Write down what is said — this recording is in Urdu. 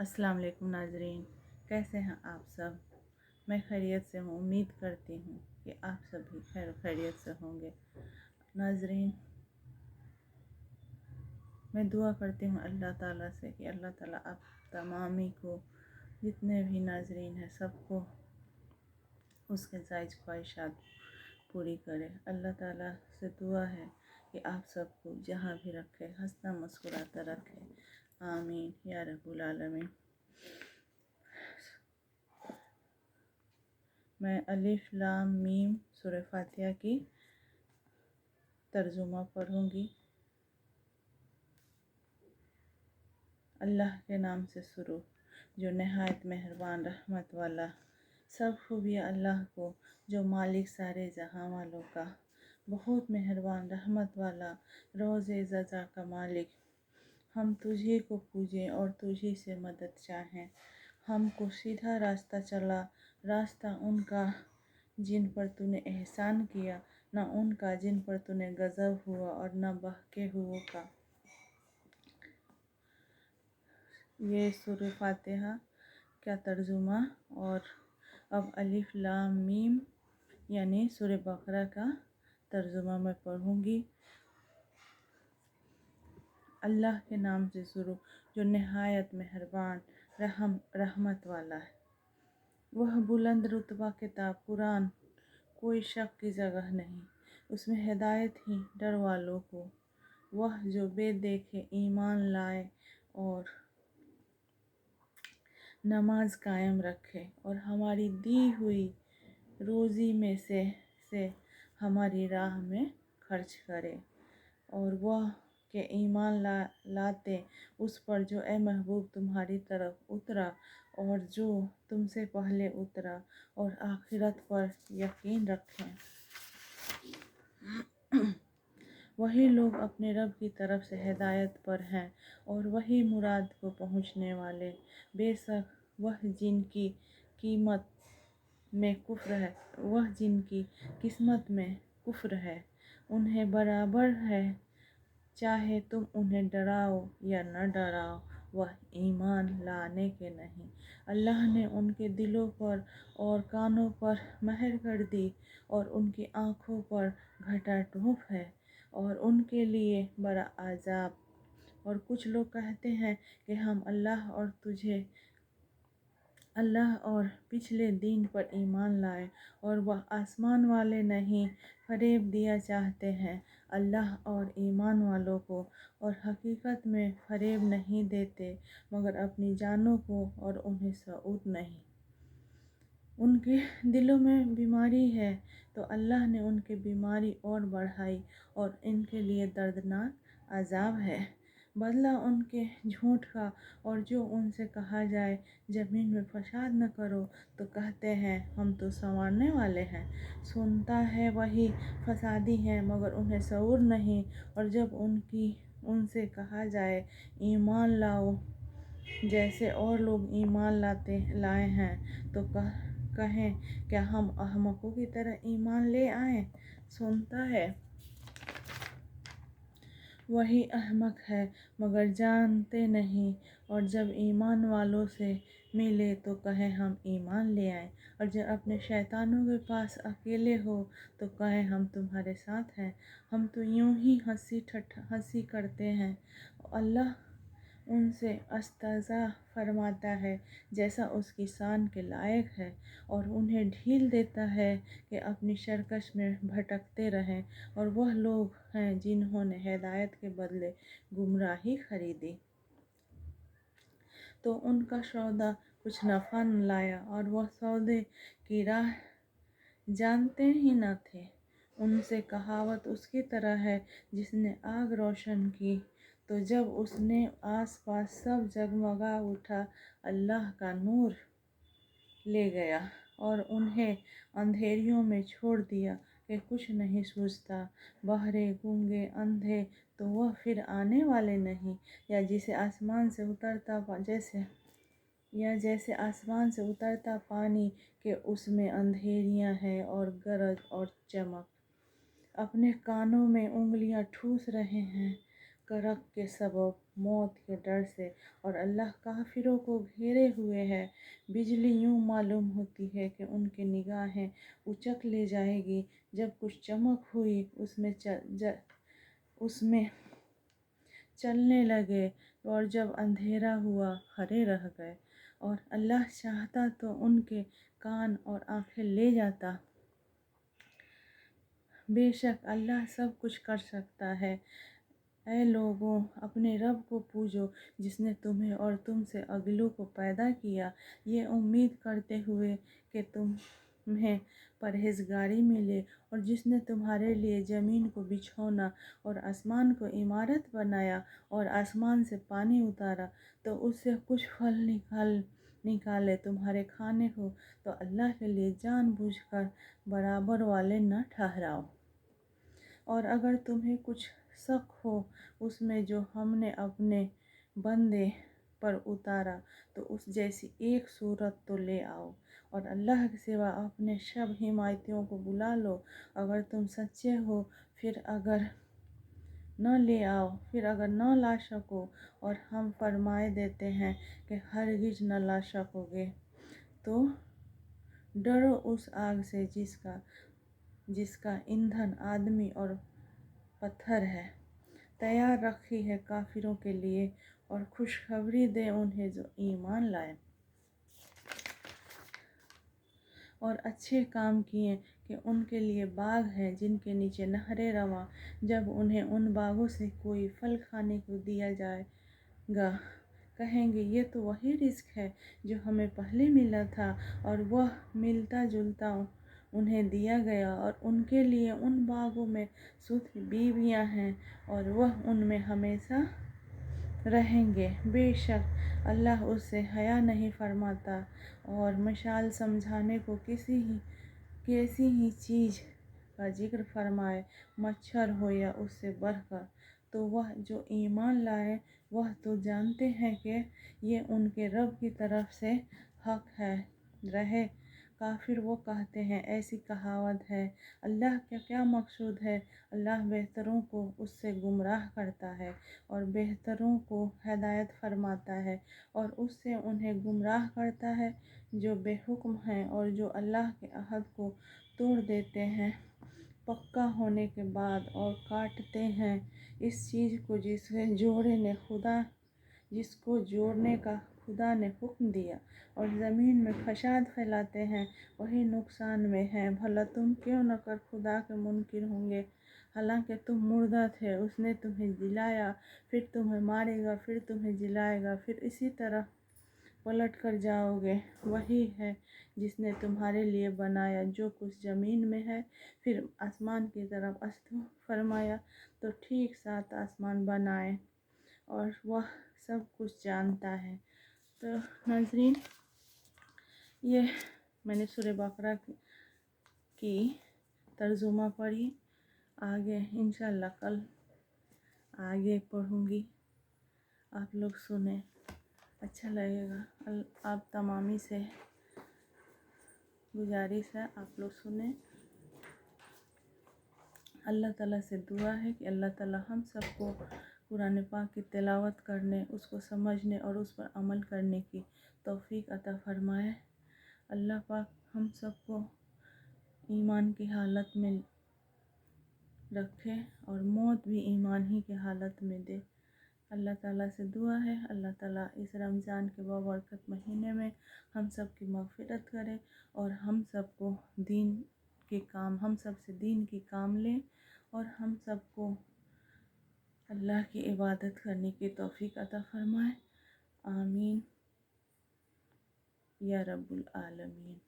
السلام علیکم ناظرین، کیسے ہیں آپ سب؟ میں خیریت سے ہوں، امید کرتی ہوں کہ آپ سب بھی خیر و خیریت سے ہوں گے۔ ناظرین، میں دعا کرتی ہوں اللہ تعالیٰ سے کہ اللہ تعالیٰ آپ تمامی کو، جتنے بھی ناظرین ہیں، سب کو اس کے جائز خواہشات پوری کرے۔ اللہ تعالیٰ سے دعا ہے کہ آپ سب کو جہاں بھی رکھے ہنستا مسکراتا رکھے، آمین یا رب العالمین۔ میں الف لام میم سورہ فاتحہ کی ترجمہ پڑھوں گی۔ اللہ کے نام سے شروع، جو نہایت مہربان رحمت والا۔ سب خوبیاں اللہ کو، جو مالک سارے جہاں والوں کا، بہت مہربان رحمت والا، روز جزا کا مالک۔ ہم تجھی کو پوجیں اور تجھی سے مدد چاہیں۔ ہم کو سیدھا راستہ چلا، راستہ ان کا جن پر تو نے احسان کیا، نہ ان کا جن پر تو نے غضب ہوا، اور نہ بہکے ہوئوں کا۔ یہ سورہ فاتحہ کا ترجمہ، اور اب الف لام میم یعنی سورہ بقرہ کا ترجمہ میں پڑھوں گی۔ اللہ کے نام سے شروع، جو نہایت مہربان رحمت والا ہے۔ وہ بلند رتبہ کتاب قرآن، کوئی شک کی جگہ نہیں، اس میں ہدایت ہی ڈر والوں کو۔ وہ جو بے دیکھے ایمان لائے اور نماز قائم رکھے، اور ہماری دی ہوئی روزی میں سے ہماری راہ میں خرچ کرے، اور وہ کہ ایمان لاتے اس پر جو اے محبوب تمہاری طرف اترا، اور جو تم سے پہلے اترا، اور آخرت پر یقین رکھیں۔ وہی لوگ اپنے رب کی طرف سے ہدایت پر ہیں، اور وہی مراد کو پہنچنے والے۔ بے شک وہ جن کی قسمت میں کفر ہے، انہیں برابر ہے، چاہے تم انہیں ڈراؤ یا نہ ڈراؤ، وہ ایمان لانے کے نہیں۔ اللہ نے ان کے دلوں پر اور کانوں پر مہر کر دی، اور ان کی آنکھوں پر گھٹا ٹوپ ہے، اور ان کے لیے بڑا عذاب۔ اور کچھ لوگ کہتے ہیں کہ ہم اللہ اور پچھلے دن پر ایمان لائے، اور وہ آسمان والے نہیں، فریب دیا چاہتے ہیں اللہ اور ایمان والوں کو، اور حقیقت میں فریب نہیں دیتے مگر اپنی جانوں کو، اور انہیں شعور نہیں۔ ان کے دلوں میں بیماری ہے، تو اللہ نے ان کی بیماری اور بڑھائی، اور ان کے لیے دردناک عذاب ہے۔ بدلہ ان کے جھوٹ کا، اور جو ان سے کہا جائے زمین میں فساد نہ کرو، تو کہتے ہیں ہم تو سنوارنے والے ہیں۔ سنتا ہے وہی فسادی ہیں، مگر انہیں شعور نہیں۔ اور جب ان سے کہا جائے ایمان لاؤ جیسے اور لوگ ایمان لائے ہیں، تو کہیں کیا ہم احمقوں کی طرح ایمان لے آئیں؟ سنتا ہے وہی احمق ہے مگر جانتے نہیں۔ اور جب ایمان والوں سے ملے تو کہیں ہم ایمان لے آئے، اور جب اپنے شیطانوں کے پاس اکیلے ہو تو کہیں ہم تمہارے ساتھ ہیں، ہم تو یوں ہی ہنسی کرتے ہیں۔ اللہ ان سے استہزاء فرماتا ہے جیسا اس کی شان کے لائق ہے، اور انہیں ڈھیل دیتا ہے کہ اپنی سرکش میں بھٹکتے رہیں۔ اور وہ لوگ ہیں جنہوں نے ہدایت کے بدلے گمراہی خریدی، تو ان کا سودا کچھ نفع نہ لایا، اور وہ سودے کی راہ جانتے ہی نہ تھے۔ ان سے کہاوت اس کی طرح ہے جس نے آگ روشن کی، تو جب اس نے آس پاس سب جگمگا اٹھا، اللہ کا نور لے گیا، اور انہیں اندھیریوں میں چھوڑ دیا کہ کچھ نہیں سوجھتا۔ بہرے، گونگے، اندھے، تو وہ پھر آنے والے نہیں؟ یا جیسے آسمان سے اترتا پانی کہ اس میں اندھیریاں ہیں اور گرج اور چمک۔ اپنے کانوں میں انگلیاں ٹھوس رہے ہیں کرک کے سبب، موت کے ڈر سے، اور اللہ کافروں کو گھیرے ہوئے ہے۔ بجلی یوں معلوم ہوتی ہے کہ ان کی نگاہیں اچک لے جائے گی۔ جب کچھ چمک ہوئی اس میں چلنے لگے، اور جب اندھیرا ہوا کھڑے رہ گئے، اور اللہ چاہتا تو ان کے کان اور آنکھیں لے جاتا۔ بے شک اللہ سب کچھ کر سکتا ہے۔ اے لوگوں، اپنے رب کو پوجو جس نے تمہیں اور تم سے اگلوں کو پیدا کیا، یہ امید کرتے ہوئے کہ تمہیں پرہیزگاری ملے، اور جس نے تمہارے لیے زمین کو بچھونا اور آسمان کو عمارت بنایا، اور آسمان سے پانی اتارا تو اس سے کچھ پھل نکالے تمہارے کھانے کو، تو اللہ کے لیے جان بوجھ کر برابر والے نہ ٹھہراؤ۔ اور اگر تمہیں کچھ شک ہو اس میں جو ہم نے اپنے بندے پر اتارا، تو اس جیسی ایک صورت تو لے آؤ، اور اللہ کے سوا اپنے سب حمایتیوں کو بلا لو اگر تم سچے ہو۔ پھر اگر نہ لا سکو، اور ہم فرمائے دیتے ہیں کہ ہرگز نہ لا سکو گے، تو ڈرو اس آگ سے جس کا ایندھن آدمی اور پتھر ہے، تیار رکھی ہے کافروں کے لیے، اور خوشخبری دے انہیں جو ایمان لائے اور اچھے کام کیے کہ ان کے لیے باغ ہیں جن کے نیچے نہریں رواں۔ جب انہیں ان باغوں سے کوئی پھل کھانے کو دیا جائے گا، کہیں گے یہ تو وہی رزق ہے جو ہمیں پہلے ملا تھا، اور وہ ملتا جلتا انہیں دیا گیا، اور ان کے لیے ان باغوں میں سکھ بیویاں ہیں، اور وہ ان میں ہمیشہ رہیں گے۔ بے شک اللہ اس سے حیا نہیں فرماتا۔ اور مثال سمجھانے کو کسی ہی چیز کا ذکر فرمائے، مچھر ہو یا اس سے بڑھ کر، تو وہ جو ایمان لائے وہ تو جانتے ہیں کہ یہ ان کے رب کی طرف سے حق ہے۔ رہے کافر، وہ کہتے ہیں ایسی کہاوت ہے، اللہ کا کیا مقصود ہے؟ اللہ بہتروں کو اس سے گمراہ کرتا ہے، اور بہتروں کو ہدایت فرماتا ہے، اور اس سے انہیں گمراہ کرتا ہے جو بے حکم ہیں، اور جو اللہ کے عہد کو توڑ دیتے ہیں پکا ہونے کے بعد، اور کاٹتے ہیں اس چیز کو جس کو جوڑنے کا خدا نے حکم دیا، اور زمین میں فساد پھیلاتے ہیں، وہی نقصان میں ہیں۔ بھلا تم کیوں نہ کر خدا کے منکر ہوں گے؟ حالانکہ تم مردہ تھے، اس نے تمہیں جلایا، پھر تمہیں مارے گا، پھر تمہیں جلائے گا، پھر اسی طرح پلٹ کر جاؤ گے۔ وہی ہے جس نے تمہارے لیے بنایا جو کچھ زمین میں ہے، پھر آسمان کی طرف استو فرمایا تو ٹھیک 7 آسمان بنائے، اور وہ سب کچھ جانتا ہے۔ تو ناظرین، یہ میں نے سورہ بقرہ کی ترجمہ پڑھی۔ آگے انشاءاللہ کل آگے پڑھوں گی، آپ لوگ سنیں، اچھا لگے گا۔ آپ تمامی سے گزارش ہے آپ لوگ سنیں۔ اللہ تعالیٰ سے دعا ہے کہ اللہ تعالیٰ ہم سب کو قرآن پاک کی تلاوت کرنے، اس کو سمجھنے اور اس پر عمل کرنے کی توفیق عطا فرمائے۔ اللہ پاک ہم سب کو ایمان کی حالت میں رکھے، اور موت بھی ایمان ہی کی حالت میں دے۔ اللہ تعالیٰ سے دعا ہے اللہ تعالیٰ اس رمضان کے بابرکت مہینے میں ہم سب کی مغفرت کرے، اور ہم سب سے دین کی کام لیں، اور ہم سب کو اللہ کی عبادت کرنے کی توفیق عطا فرمائے۔ آمین یا رب العالمین۔